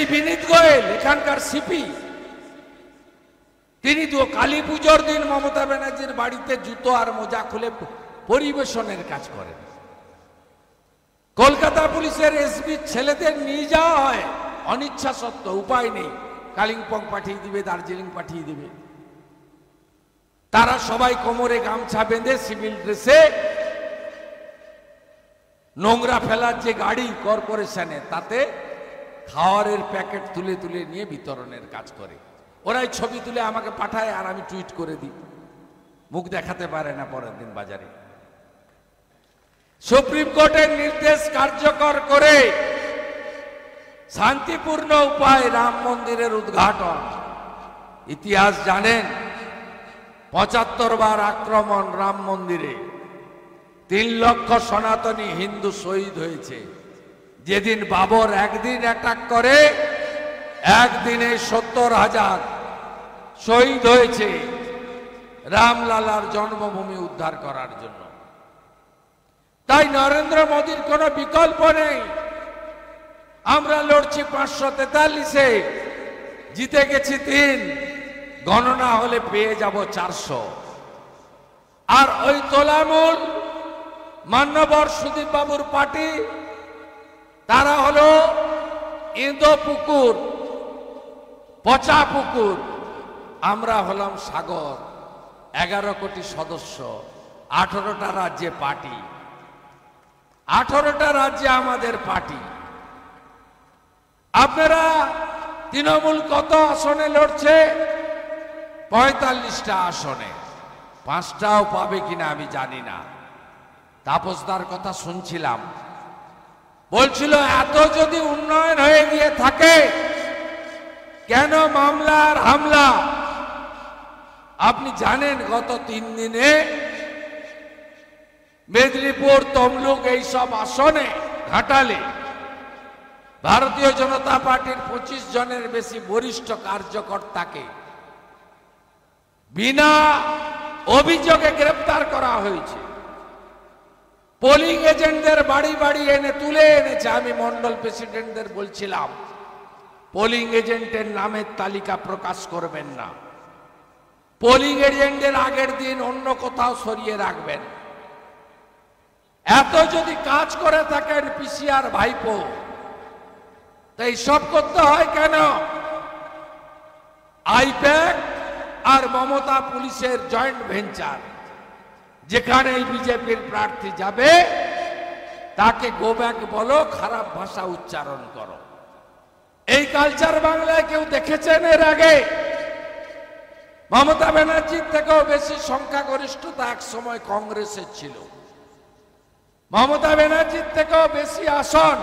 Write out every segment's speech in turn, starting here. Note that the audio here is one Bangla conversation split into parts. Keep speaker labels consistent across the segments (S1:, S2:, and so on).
S1: সেই বিনীত গোয়েল এখানকার সিপি, তিনি তো কালী পুজোর দিন মমতা ব্যানার্জির বাড়িতে জুতো আর মোজা খুলে পরিবেশনের কাজ করেন। কলকাতা পুলিশের এসপি ছেলেদের নিয়ে যাওয়া হয় অনিচ্ছা সত্ত্বেও, উপায় নেই, কালিম্পং পাঠিয়ে দিবে, দার্জিলিং পাঠিয়ে দিবে। তারা সবাই কোমরে গামছা বেঁধে সিভিল ড্রেসে নোংরা ফেলার যে গাড়ি কর্পোরেশনে, তাতে খাওয়ারের প্যাকেট তুলে তুলে নিয়ে বিতরণের কাজ করে। ওরাই ছবি তুলে আমাকে পাঠায় আর আমি টুইট করে দিই, মুখ দেখাতে পারে না পরের দিন বাজারে। সুপ্রিম কোর্টের নির্দেশ কার্যকর করে শান্তিপূর্ণ উপায়ে রাম মন্দিরের উদ্ঘাটন। ইতিহাস জানেন, ৭৫ বার আক্রমণ রাম মন্দিরে, ৩ লক্ষ সনাতনী হিন্দু শহীদ হয়েছে। যেদিন বাবর একদিন অ্যাটাক করে, একদিনে ৭০,০০০ শহীদ হয়েছে রামলালার জন্মভূমি উদ্ধার করার জন্য। তাই নরেন্দ্র মোদীর কোনো বিকল্প নেই। আমরা লড়ছি ৫৪৩-এ, জিতে গেছি ৩, গণনা হলে পেয়ে যাব ৪০০। আর ওই তোলামূল মান্যবর সুদীপ বাবুর পার্টি, তারা হলো ইন্দো পুকুর, পচা পুকুর, আমরা হলাম সাগর। ১১ কোটি সদস্য, ১৮টা রাজ্যে পার্টি, 18টা রাজ্যে আমাদের পার্টি। আপনারা তৃণমূল কত আসনে লড়ছে? ৪৫টা আসনে, 5টাও পাবে কিনা আমি জানি না। তাপসদার কথা শুনছিলাম, বলছিল এত যদি উন্নয়ন হয়ে গিয়ে থাকে, কেন মামলা আর হামলা? আপনি জানেন গত 3 দিনে মেদিনীপুর, তমলুক এইসব আসনে, ঘাটালে ভারতীয় জনতা পার্টির 25 জনের বেশি বরিষ্ঠ কার্যকর্তাকে বিনা অভিযোগে গ্রেফতার করা হয়েছে। পোলিং এজেন্টদের বাড়ি বাড়ি এনে তুলে এনেছে। আমি মন্ডল প্রেসিডেন্টদের বলছিলাম, পোলিং এজেন্টের নামের তালিকা প্রকাশ করবেন না, পোলিং এজেন্টের আগের দিন অন্য কোথাও সরিয়ে রাখবেন। এত যদি কাজ করে থাকেন পিসিআর ভাইপো, তাই সব করতে হয় কেন? আইপ্যাক আর মমতা পুলিশের জয়েন্ট ভেঞ্চার, যেখানে বিজেপির প্রার্থী যাবে তাকে গো ব্যাক বলো, খারাপ ভাষা উচ্চারণ করো। এই কালচার বাংলায় কেউ দেখেছেন এর আগে? মমতা ব্যানার্জির থেকেও বেশি সংখ্যাগরিষ্ঠতা এক সময় কংগ্রেসের ছিল। মমতা ব্যানার্জির থেকেও বেশি আসন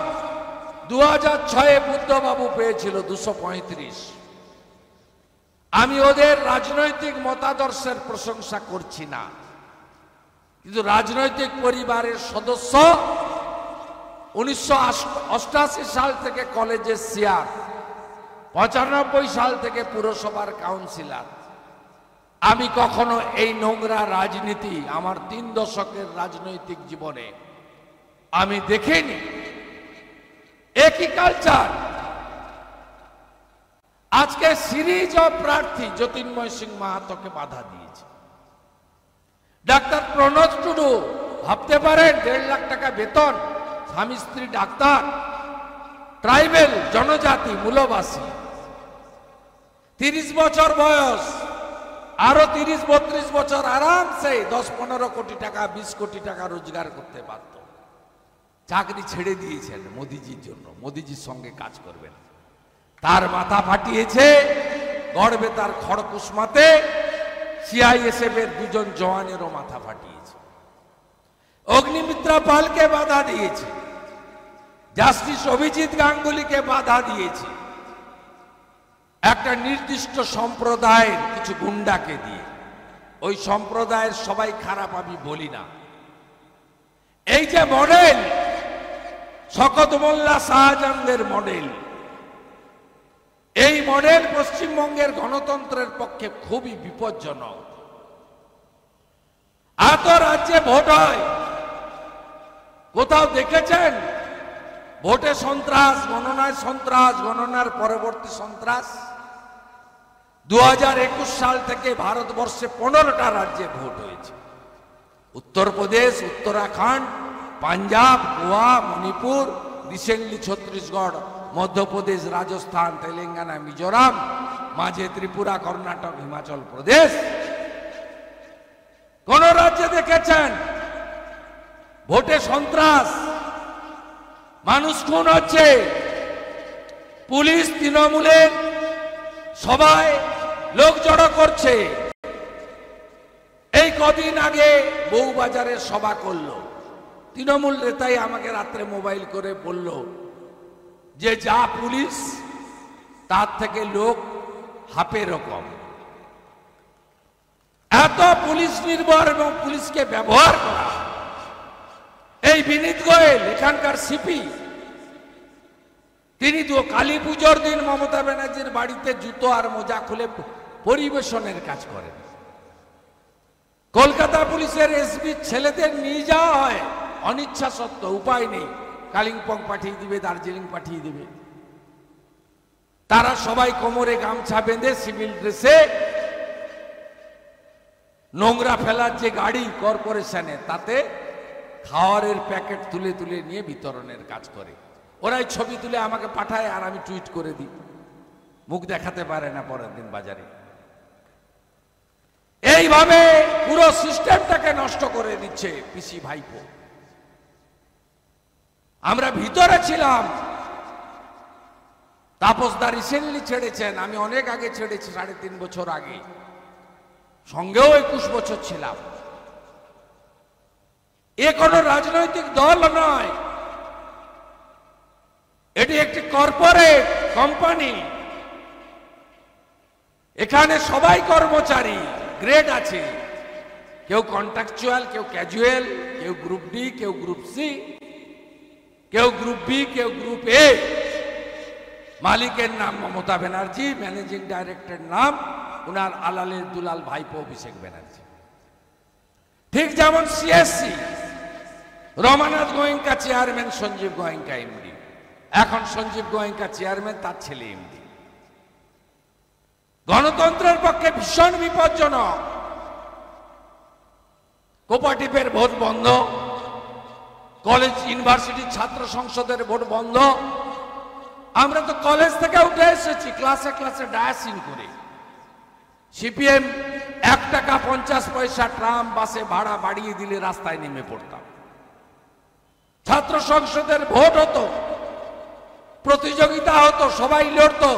S1: 2006-এ বুদ্ধবাবু পেয়েছিল, 235। আমি ওদের রাজনৈতিক মতাদর্শের প্রশংসা করছি না, কিন্তু রাজনৈতিক পরিবারের সদস্য, 1988 সাল থেকে কলেজের চেয়ার, 95 সাল থেকে পুরসভার কাউন্সিলর। আমি কখনো এই নোংরা রাজনীতি আমার 3 দশকের রাজনৈতিক জীবনে আমি দেখিনি। একই কালচার। আজকে সিরিজ অফ প্রার্থী জ্যোতির্ময় সিং মাহাতোকে বাধা দিয়েছে। ডাক্তার প্রণোদ টুডু, ভাবতে পারেন 1.5 লাখ টাকা বেতন, স্বামী স্ত্রী ডাক্তার, ট্রাইবেল জনজাতি মূলবাসী, 30 বছর বয়স, আরো 30-32 বছর আরামসে 10-15 কোটি টাকা, 20 কোটি টাকা রোজগার করতে পারত। চাকরি ছেড়ে দিয়েছেন মোদিজির জন্য, মোদিজির সঙ্গে কাজ করবেন। তার মাথা ফাটিয়েছে গড়বে তার খড়কুসমাতে, সিআইএসএফ এর 2 জন জওয়ানেরও মাথা ফাটিয়েছে। অগ্নিমিত্রা পালকে বাধা দিয়েছে, জাস্টিস অভিজিৎ গাঙ্গুলিকে বাধা দিয়েছে, একটা নির্দিষ্ট সম্প্রদায়ের কিছু গুন্ডাকে দিয়ে। ওই সম্প্রদায়ের সবাই খারাপ আমি বলি না। এই যে মডেল, শকত মোল্লা শাহজাহানদের মডেল, এই মডেল পশ্চিমবঙ্গের গণতন্ত্রের পক্ষে খুবই বিপজ্জনক। এত রাজ্যে ভোট হয়, কোথাও দেখেছেন ভোটে সন্ত্রাস, গণনায় সন্ত্রাস, গণনার পরবর্তী সন্ত্রাস। 2021 সাল থেকে ভারতবর্ষে 15টা রাজ্যে ভোট হয়েছে। উত্তরপ্রদেশ, উত্তরাখণ্ড, পাঞ্জাব, গোয়া, মণিপুর, রিসেন্টলি ছত্তিশগড়, মধ্যপ্রদেশ, রাজস্থান, তেলেঙ্গানা, মিজোরাম, মাঝে ত্রিপুরা, কর্ণাটক, হিমাচল প্রদেশ। কোন রাজ্যে দেখেছেন ভোটে সন্ত্রাস, মানুষ খুন হচ্ছে? পুলিশ, তৃণমূলের সবাই লোক জড়ো করছে। এই কদিন আগে বউবাজারে সভা করলো তৃণমূল নেতাই, আমাকে রাত্রে মোবাইল করে বলল যে যা পুলিশ তার থেকে লোক হাফে রকম। এত পুলিশ নির্ভর এবং পুলিশকে ব্যবহার করা। এই বিনীত গোয়েল এখানকার সিপি, তিনি তো কালী পুজোর দিন মমতা ব্যানার্জির বাড়িতে জুতো আর মোজা খুলে পরিবেশনের কাজ করেন। কলকাতা পুলিশের এসপি ছেলেদের নিয়ে যাওয়া হয় অনিচ্ছা সত্ত্বেও, উপায় নেই, কালিম্পং পাঠিয়ে দিবে, দার্জিলিং পাঠিয়ে দিবে। তারা সবাই কোমরে গামছা বেঁধে সিভিল ড্রেসে নোংরা ফেলার যে গাড়ি কর্পোরেশনে, তাতে খাওয়ারের প্যাকেট তুলে তুলে নিয়ে বিতরণের কাজ করে। ওরাই ছবি তুলে আমাকে পাঠায় আর আমি টুইট করে দিই, মুখ দেখাতে পারে না পরের দিন বাজারে। এইভাবে পুরো সিস্টেমটাকে নষ্ট করে দিচ্ছে পিসি ভাইপো। আমরা ভিতরে ছিলাম, তাপসদা রিসেন্টলি ছেড়েছেন, আমি অনেক আগে ছেড়েছি, 3.5 বছর আগে, সঙ্গেও 21 বছর ছিলাম। এ কোনো রাজনৈতিক দল নয়, এটি একটি কর্পোরেট কোম্পানি। এখানে সবাই কর্মচারী, গ্রেড আছে, কেউ কন্ট্রাকচুয়াল, কেউ ক্যাজুয়াল, কেউ গ্রুপ ডি, কেউ গ্রুপ সি, কেউ গ্রুপ বি, কেউ গ্রুপ এ। মালিকের নাম মমতা ব্যানার্জি, ম্যানেজিং ডাইরেক্টরের নাম উনার আলালের দুলাল ভাইপো অভিষেক ব্যানার্জি। ঠিক যেমন CSC, Ramanath Goenka chairman, Sanjiv Goenka MD. এখন সঞ্জীব গোয়েঙ্কা চেয়ারম্যান, তার ছেলে এমডি। গণতন্ত্রের পক্ষে ভীষণ বিপজ্জনক। কোপারেটিভের ভোট বন্ধ, কলেজ ইউনিভার্সিটি ছাত্র সংসদের ভোট বন্ধ। আমরা তো কলেজ থেকে উঠে এসেছি ক্লাসে ক্লাসে ডায়াসিং করে। সিপিএম 1 টাকা 50 পয়সা ট্রাম বাসে ভাড়া বাড়িয়ে দিলে রাস্তায় নেমে পড়তাম। ছাত্র সংসদের ভোট হতো, প্রতিযোগিতা হতো, সবাই লড়তো।